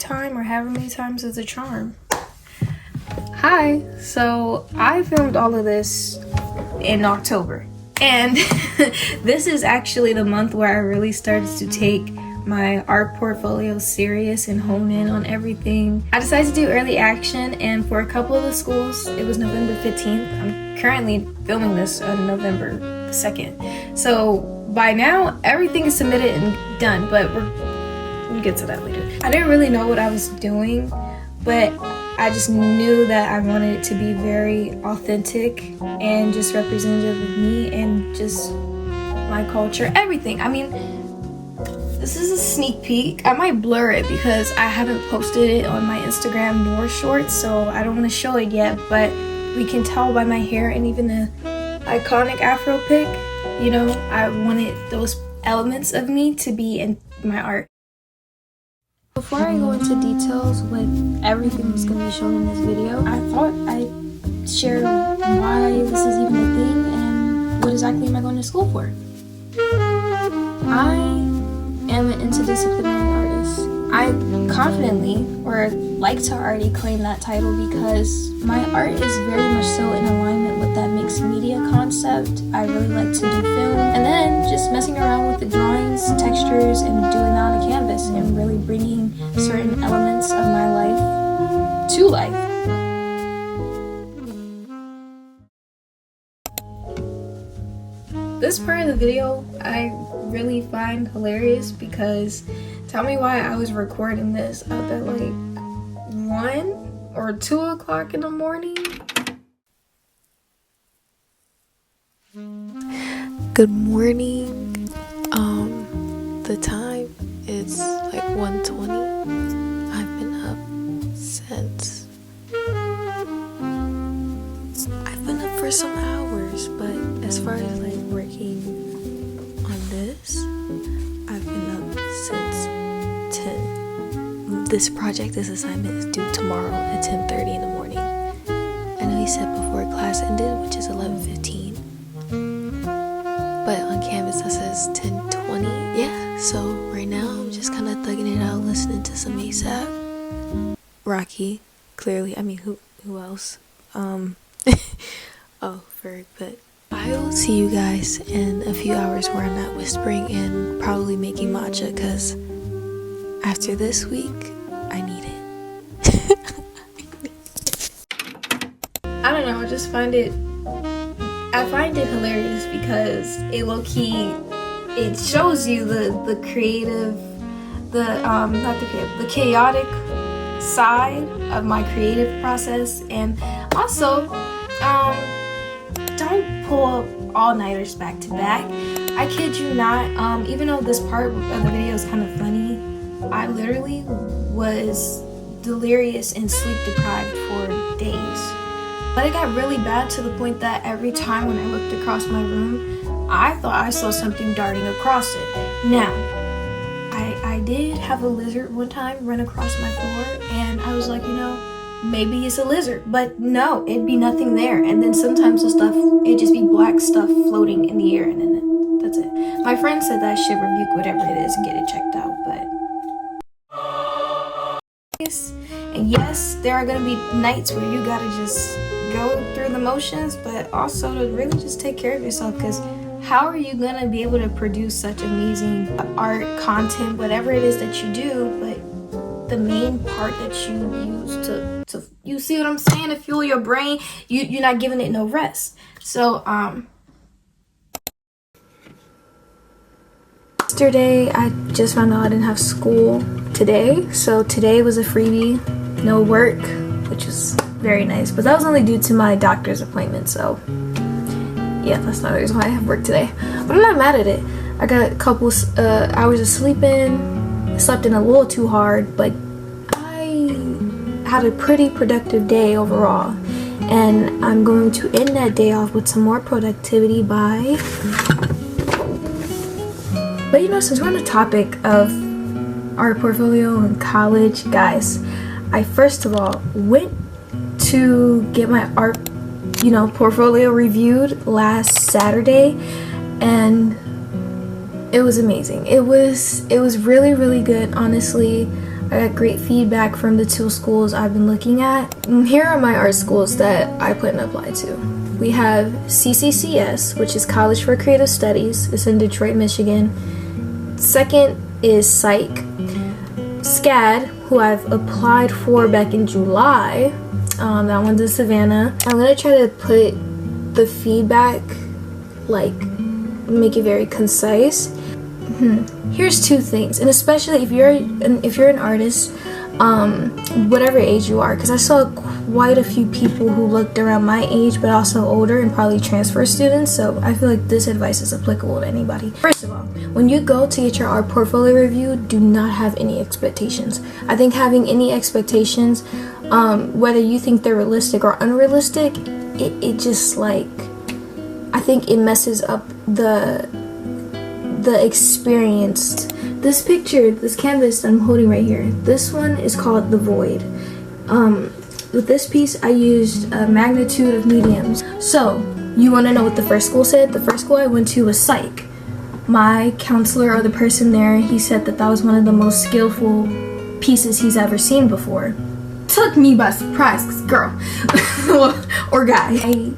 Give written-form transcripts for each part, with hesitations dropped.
time or however many times is a charm. Hi, so I filmed all of this in October, and this is actually the month where I really started to take my art portfolio serious and hone in on everything. I decided to do early action, and for a couple of the schools it was November 15th. I'm currently filming this on November 2nd, so by now everything is submitted and done, but we'll get to that later. I didn't really know what I was doing, but I just knew that I wanted it to be very authentic and just representative of me and just my culture, everything. I mean, this is a sneak peek. I might blur it because I haven't posted it on my Instagram nor shorts, so I don't want to show it yet, but we can tell by my hair and even the iconic afro pick, you know, I wanted those elements of me to be in my art. Before I go into details with everything that's going to be shown in this video, I thought I'd share why this is even a thing and what exactly am I going to school for. I am an interdisciplinary artist. I confidently, or like to already claim that title, because my art is very much so in alignment with that mixed media concept. I really like to do film, and then just messing around with the drawings, textures, and doing that on a canvas, and really bringing certain elements of my life to life. This part of the video I really find hilarious because tell me why I was recording this up at like 1 or 2 o'clock in the morning. Good morning. The time is like 1:20. I've been up since I've been up for some hours, but as far as like working on this, I've been up since 10. This project, this assignment is due tomorrow at 10:30 in the morning. I know he said before class ended, which is 11:15. But on Canvas that says 10:20. Yeah, so right now I'm just kind of thugging it out, listening to some ASAP Rocky, clearly. I mean, who else? Oh, Ferg. But I will see you guys in a few hours where I'm not whispering and probably making matcha, because after this week I need it. I don't know, I just find it hilarious because it low-key, it shows you the creative, the chaotic side of my creative process, and also don't pull up all-nighters back to back. I kid you not, even though this part of the video is kind of funny, I literally was delirious and sleep deprived for days. But it got really bad to the point that every time when I looked across my room, I thought I saw something darting across it. Now, I did have a lizard one time run across my floor, and I was like, you know, maybe it's a lizard, but no, it'd be nothing there. And then sometimes the stuff, it'd just be black stuff floating in the air, and then that's it. My friend said that I should rebuke whatever it is and get it checked out, but... And yes, there are gonna be nights where you gotta just go through the motions, but also to really just take care of yourself, because how are you gonna be able to produce such amazing art, content, whatever it is that you do, but the main part that you use to you see what I'm saying, to fuel your brain, you're not giving it no rest. So yesterday I just found out I didn't have school today, so today was a freebie, no work, which was very nice, but that was only due to my doctor's appointment, so yeah, that's not the reason why I have work today. But I'm not mad at it. I got a couple hours of sleep in. I slept in a little too hard, but I had a pretty productive day overall, and I'm going to end that day off with some more productivity by... But you know, since we're on the topic of art portfolio and college, guys, I first of all went to get my art, you know, portfolio reviewed last Saturday, and it was amazing. It was really, really good, honestly. I got great feedback from the 2 schools I've been looking at. Here are my art schools that I put and applied to. We have CCCS, which is College for Creative Studies. It's in Detroit, Michigan. Second is Psych. SCAD, who I've applied for back in July. That one's in Savannah. I'm gonna try to put the feedback, like, make it very concise. Here's 2 things, and especially if you're an artist, whatever age you are, because I saw quite a few people who looked around my age but also older and probably transfer students, so I feel like this advice is applicable to anybody. First of all, when you go to get your art portfolio review, do not have any expectations. I think having any expectations, whether you think they're realistic or unrealistic, it just, like, I think it messes up the experience. This picture, this canvas that I'm holding right here, this one is called The Void. With this piece, I used a magnitude of mediums. So, you want to know what the first school said? The first school I went to was Psych. My counselor, or the person there, he said that was one of the most skillful pieces he's ever seen before. Took me by surprise, 'cause girl, or guy.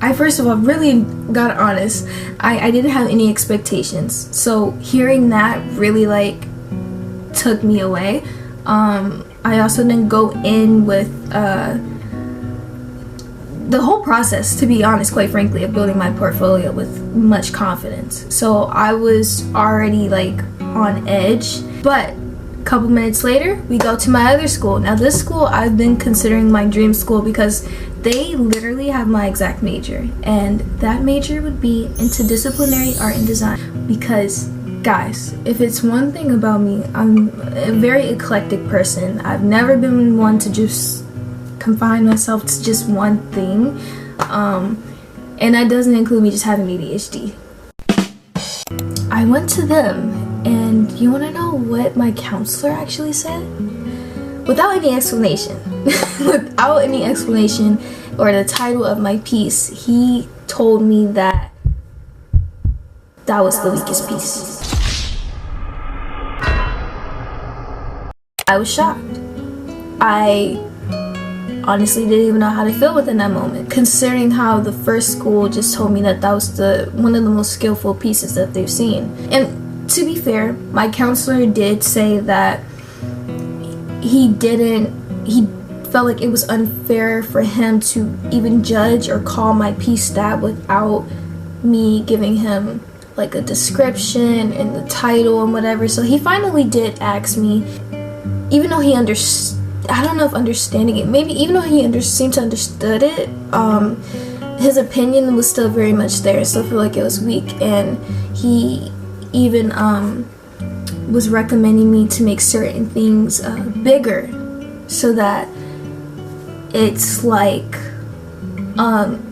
I first of all really got honest. I didn't have any expectations, so hearing that really, like, took me away. I also didn't go in with the whole process, to be honest, quite frankly, of building my portfolio with much confidence. So I was already, like, on edge. But a couple minutes later, we go to my other school. Now this school I've been considering my dream school because they literally have my exact major, and that major would be interdisciplinary art and design. Because, guys, if it's one thing about me, I'm a very eclectic person. I've never been one to just confine myself to just one thing, and that doesn't include me just having ADHD. I went to them, and you want to know what my counselor actually said? Without any explanation, without any explanation or the title of my piece, he told me that was the weakest piece. I was shocked. I honestly didn't even know how to feel within that moment, considering how the first school just told me that was one of the most skillful pieces that they've seen. And to be fair, my counselor did say that he felt like it was unfair for him to even judge or call my piece that without me giving him, like, a description and the title and whatever. So he finally did ask me, even though he I don't know if understanding it, maybe even though he seemed to understood it, his opinion was still very much there. I still feel like it was weak, and he even was recommending me to make certain things bigger, so that it's like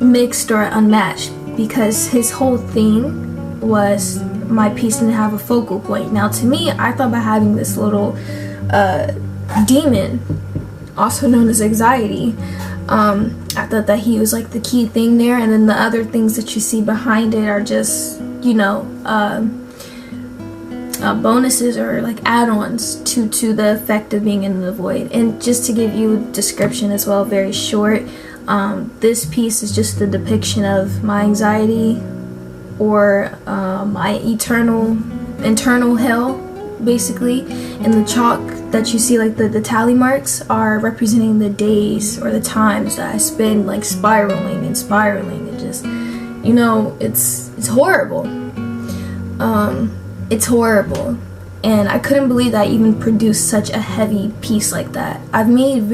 mixed or unmatched, because his whole thing was my piece didn't have a focal point. Now to me, I thought by having this little demon, also known as anxiety, I thought that he was like the key thing there, and then the other things that you see behind it are just, you know, bonuses or like add-ons to the effect of being in the void. And just to give you a description as well, very short, this piece is just the depiction of my anxiety, or my internal hell, basically. And the chalk that you see, like the tally marks, are representing the days or the times that I spend like spiraling and just, you know, it's horrible. It's horrible, and I couldn't believe that I even produced such a heavy piece like that. I've made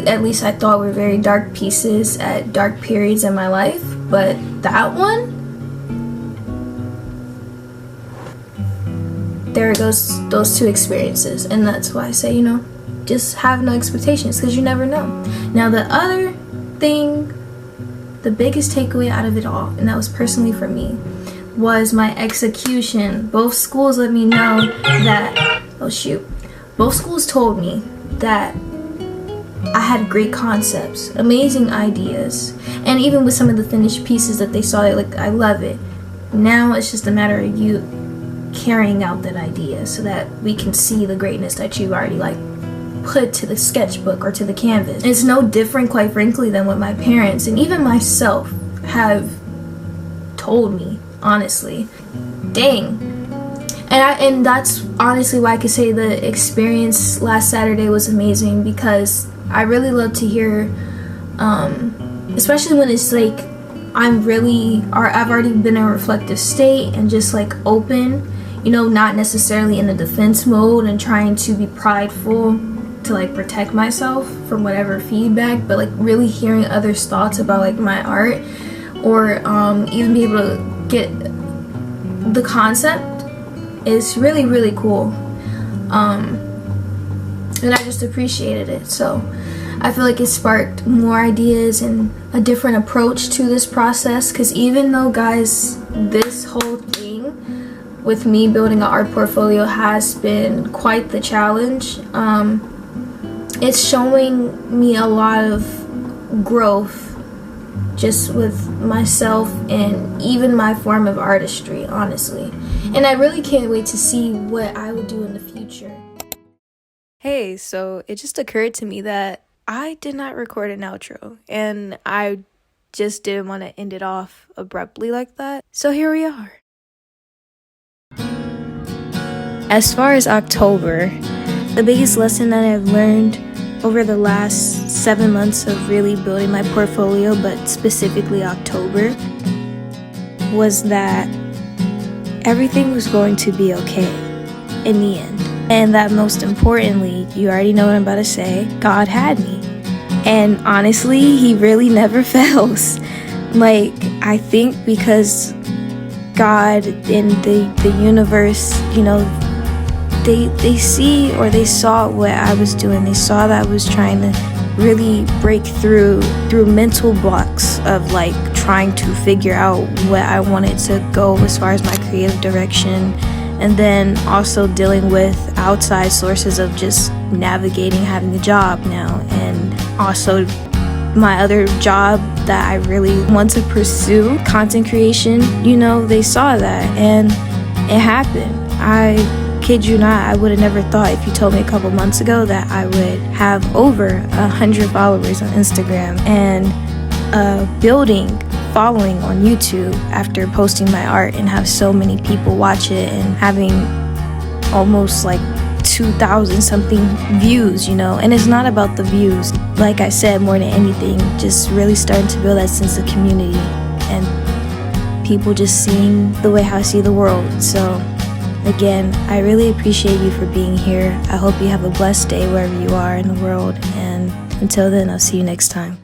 at least I thought were very dark pieces at dark periods in my life, but that one, there goes those 2 experiences. And that's why I say, you know, just have no expectations, because you never know. Now the other thing, the biggest takeaway out of it all, and that was personally for me, was my execution. Both schools let me know that, both schools told me that I had great concepts, amazing ideas, and even with some of the finished pieces that they saw, like, I love it. Now it's just a matter of you carrying out that idea so that we can see the greatness that you already like put to the sketchbook or to the canvas. It's no different, quite frankly, than what my parents and even myself have told me, honestly. Dang. And that's honestly why I could say the experience last Saturday was amazing, because I really love to hear, especially when it's like I've already been in a reflective state and just like open, you know, not necessarily in a defense mode and trying to be prideful to like protect myself from whatever feedback, but like really hearing others' thoughts about like my art, or even be able to get the concept is really, really cool. And I just appreciated it. So I feel like it sparked more ideas and a different approach to this process, because even though, guys, this whole thing with me building an art portfolio has been quite the challenge, it's showing me a lot of growth just with myself and even my form of artistry, honestly. And I really can't wait to see what I would do in the future. Hey, so it just occurred to me that I did not record an outro, and I just didn't want to end it off abruptly like that. So here we are. As far as October, the biggest lesson that I've learned over the last 7 months of really building my portfolio, but specifically October, was that everything was going to be okay in the end. And that most importantly, you already know what I'm about to say, God had me. And honestly, he really never fails. Like, I think because God and the universe, you know, they see, or they saw what I was doing. They saw that I was trying to really break through mental blocks of like trying to figure out what I wanted to go as far as my creative direction, and then also dealing with outside sources of just navigating having a job now, and also my other job that I really want to pursue, content creation. You know, they saw that and it happened. I kid you not, I would have never thought, if you told me a couple months ago, that I would have over 100 followers on Instagram and building following on YouTube after posting my art, and have so many people watch it, and having almost like 2,000 something views, you know. And it's not about the views, like I said, more than anything, just really starting to build that sense of community and people just seeing the way how I see the world. So again, I really appreciate you for being here. I hope you have a blessed day wherever you are in the world, and until then, I'll see you next time.